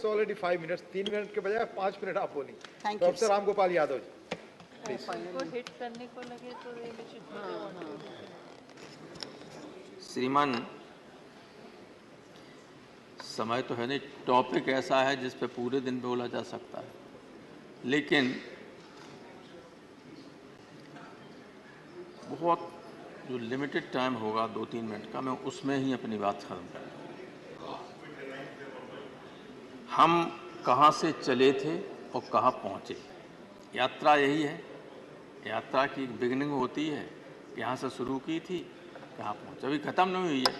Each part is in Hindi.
इट्स ऑलरेडी 5 मिनट्स, 3 मिनट के बजाय 5 मिनट आप बोली। Thank you, professor sir. Ram Gopal Yadav ji, please. को हिट करने को लगे तो they should put a one to listen. श्रीमान, समय तो है नहीं, टॉपिक ऐसा है जिस पे पूरे दिन बोला जा सकता है, लेकिन बहुत जो लिमिटेड टाइम होगा 2-3 मिनट का, मैं उसमें ही अपनी बात खत्म करूँगा। हम कहाँ से चले थे और कहाँ पहुँचे, यात्रा यही है। यात्रा की बिगिनिंग होती है, यहाँ से शुरू की थी, कहाँ पहुँचे, अभी ख़त्म नहीं हुई है।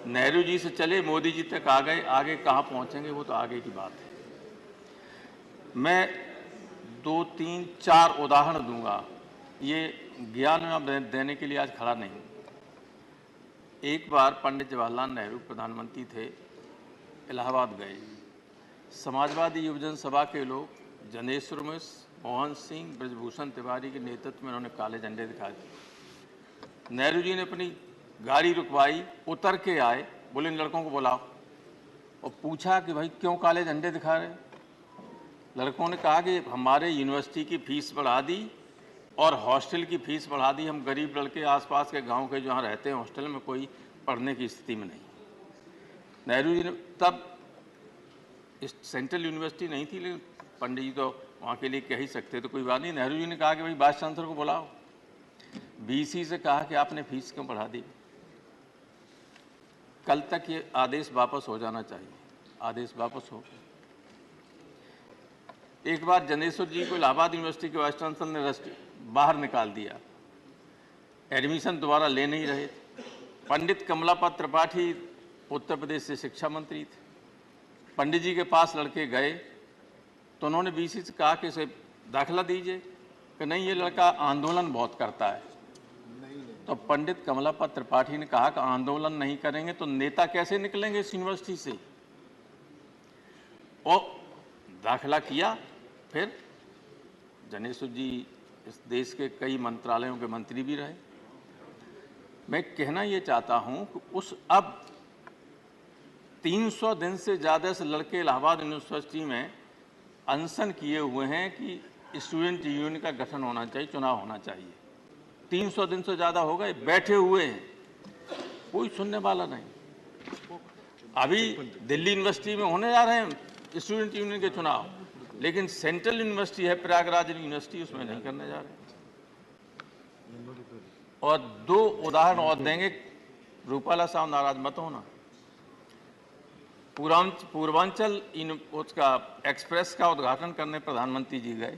नेहरू जी से चले मोदी जी तक आ गए, आगे कहाँ पहुँचेंगे वो तो आगे की बात है। मैं 2-3-4 उदाहरण दूंगा, ये ज्ञान देने के लिए आज खड़ा नहीं हूँ। एक बार पंडित जवाहरलाल नेहरू प्रधानमंत्री थे, इलाहाबाद गए। समाजवादी युवजन सभा के लोग जनेश्वर मिश्र, मोहन सिंह, ब्रजभूषण तिवारी के नेतृत्व में उन्होंने काले झंडे दिखाए। नेहरू जी ने अपनी गाड़ी रुकवाई, उतर के आए, बोले इन लड़कों को बुलाओ, और पूछा कि भाई क्यों काले झंडे दिखा रहे। लड़कों ने कहा कि हमारे यूनिवर्सिटी की फीस बढ़ा दी और हॉस्टल की फीस बढ़ा दी, हम गरीब लड़के आसपास के गांव के जहाँ रहते हैं हॉस्टल में कोई पढ़ने की स्थिति में नहीं। नेहरू जी ने तब इस सेंट्रल यूनिवर्सिटी नहीं थी, लेकिन पंडित जी तो वहाँ के लिए कह ही सकते, तो कोई बात नहीं। नेहरू जी ने कहा कि भाई वाइस चांसलर को बुलाओ। बीसी से कहा कि आपने फीस क्यों बढ़ा दी, कल तक ये आदेश वापस हो जाना चाहिए। आदेश वापस हो गया। एक बार जनेश्वर जी को इलाहाबाद यूनिवर्सिटी के वाइस चांसलर ने बाहर निकाल दिया, एडमिशन दोबारा ले नहीं रहे थे। पंडित कमलापत त्रिपाठी उत्तर प्रदेश से शिक्षा मंत्री थे। पंडित जी के पास लड़के गए तो उन्होंने बीसी से कहा कि इसे दाखिला दीजिए, कि नहीं ये लड़का आंदोलन बहुत करता है। तो पंडित कमलापत त्रिपाठी ने कहा कि आंदोलन नहीं करेंगे तो नेता कैसे निकलेंगे इस यूनिवर्सिटी से, और दाखिला किया। फिर जनेश्वर जी इस देश के कई मंत्रालयों के मंत्री भी रहे। मैं कहना ये चाहता हूँ कि उस अब 300 दिन से ज़्यादा से लड़के इलाहाबाद यूनिवर्सिटी में अनशन किए हुए हैं कि स्टूडेंट यूनियन का गठन होना चाहिए, चुनाव होना चाहिए। 300 दिन से ज़्यादा हो गए, बैठे हुए हैं, कोई सुनने वाला नहीं। अभी दिल्ली यूनिवर्सिटी में होने जा रहे हैं स्टूडेंट यूनियन के चुनाव, लेकिन सेंट्रल यूनिवर्सिटी है प्रयागराज यूनिवर्सिटी, उसमें नहीं करने जा रहे। और 2 उदाहरण और देंगे, रूपाला साहब नाराज मत होना। पूर्वांचल उसका एक्सप्रेस का उद्घाटन करने प्रधानमंत्री जी गए,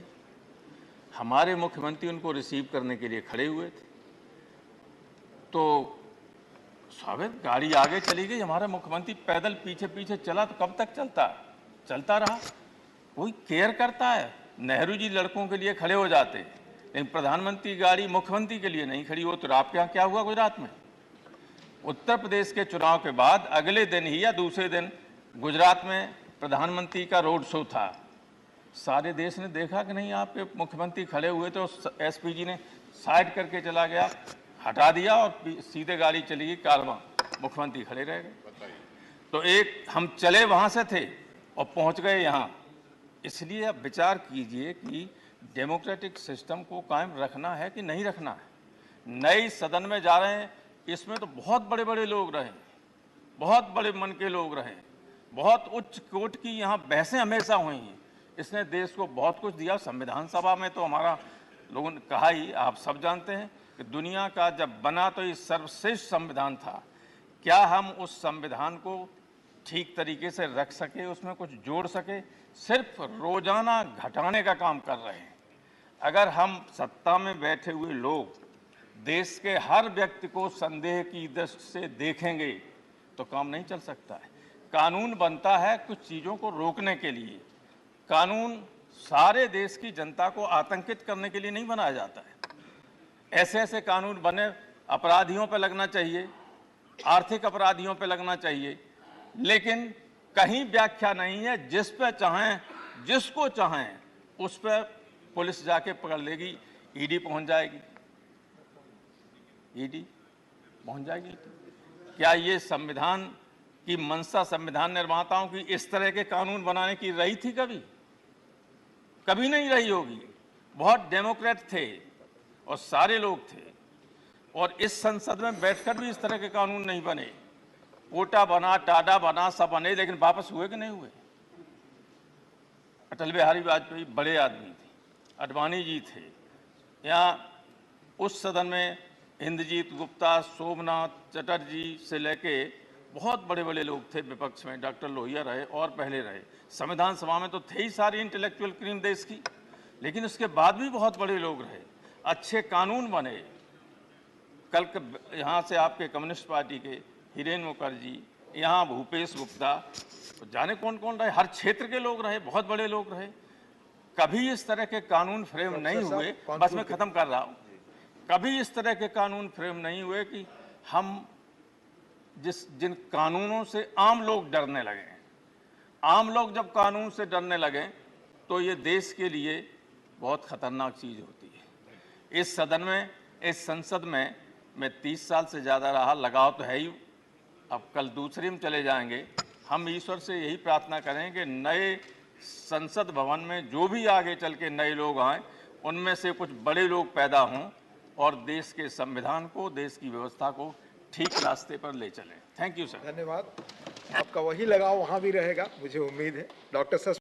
हमारे मुख्यमंत्री उनको रिसीव करने के लिए खड़े हुए थे। तो स्वागत गाड़ी आगे चली गई, हमारा मुख्यमंत्री पैदल पीछे पीछे चला। तो कब तक चलता रहा, कोई केयर करता है? नेहरू जी लड़कों के लिए खड़े हो जाते, लेकिन प्रधानमंत्री गाड़ी मुख्यमंत्री के लिए नहीं खड़ी हो। तो आपके यहाँ क्या हुआ गुजरात में? उत्तर प्रदेश के चुनाव के बाद अगले दिन ही या दूसरे दिन गुजरात में प्रधानमंत्री का रोड शो था। सारे देश ने देखा कि नहीं आपके मुख्यमंत्री खड़े हुए, तो एसपीजी ने साइड करके चला गया, हटा दिया और सीधे गाड़ी चली गई कारवां, मुख्यमंत्री खड़े रह गए। तो एक हम चले वहाँ से थे और पहुँच गए यहाँ। इसलिए अब विचार कीजिए कि डेमोक्रेटिक सिस्टम को कायम रखना है कि नहीं रखना है। नई सदन में जा रहे हैं, इसमें तो बहुत बड़े बड़े लोग रहे, बहुत बड़े मन के लोग रहे, बहुत उच्च कोट की यहाँ बहसें हमेशा हुई हैं। इसने देश को बहुत कुछ दिया। संविधान सभा में तो हमारा लोगों ने कहा ही, आप सब जानते हैं कि दुनिया का जब बना तो ये सर्वश्रेष्ठ संविधान था। क्या हम उस संविधान को ठीक तरीके से रख सके, उसमें कुछ जोड़ सके? सिर्फ रोजाना घटाने का काम कर रहे हैं। अगर हम सत्ता में बैठे हुए लोग देश के हर व्यक्ति को संदेह की दृष्टि से देखेंगे तो काम नहीं चल सकता है। कानून बनता है कुछ चीज़ों को रोकने के लिए। कानून सारे देश की जनता को आतंकित करने के लिए नहीं बनाया जाता है। ऐसे ऐसे कानून बने, अपराधियों पर लगना चाहिए, आर्थिक अपराधियों पर लगना चाहिए, लेकिन कहीं व्याख्या नहीं है जिस पे चाहें, जिसको चाहें उस पर पुलिस जाके पकड़ लेगी, ईडी पहुंच जाएगी, ईडी पहुंच जाएगी। क्या ये संविधान कि मंशा संविधान निर्माताओं की इस तरह के कानून बनाने की रही थी कभी? कभी नहीं रही होगी। बहुत डेमोक्रेट थे और सारे लोग थे, और इस संसद में बैठकर भी इस तरह के कानून नहीं बने। कोटा बना, टाडा बना, सब बने, लेकिन वापस हुए कि नहीं हुए? अटल बिहारी वाजपेयी बड़े आदमी थे, अडवाणी जी थे, यहाँ उस सदन में इंद्रजीत गुप्ता, सोमनाथ चटर्जी से लेके बहुत बड़े बड़े लोग थे विपक्ष में, डॉक्टर लोहिया रहे और पहले रहे। संविधान सभा में तो थे ही सारी इंटेलेक्चुअल क्रीम देश की, लेकिन उसके बाद भी बहुत बड़े लोग रहे, अच्छे कानून बने। कल यहाँ से आपके कम्युनिस्ट पार्टी के हिरेन मुखर्जी, यहाँ भूपेश गुप्ता, तो जाने कौन कौन रहे, हर क्षेत्र के लोग रहे, बहुत बड़े लोग रहे। कभी इस तरह के कानून फ्रेम नहीं हुए, बस मैं खत्म कर रहा हूँ, कभी इस तरह के कानून फ्रेम नहीं हुए कि हम जिन कानूनों से आम लोग डरने लगे। आम लोग जब कानून से डरने लगे तो ये देश के लिए बहुत खतरनाक चीज़ होती है। इस सदन में, इस संसद में मैं 30 साल से ज़्यादा रहा, लगाव तो है ही। अब कल दूसरे में चले जाएंगे। हम ईश्वर से यही प्रार्थना करें कि नए संसद भवन में जो भी आगे चल के नए लोग आएँ, उनमें से कुछ बड़े लोग पैदा हों और देश के संविधान को, देश की व्यवस्था को ठीक रास्ते पर ले चलें। Thank you sir. धन्यवाद। आपका वही लगाव वहाँ भी रहेगा, मुझे उम्मीद है। डॉक्टर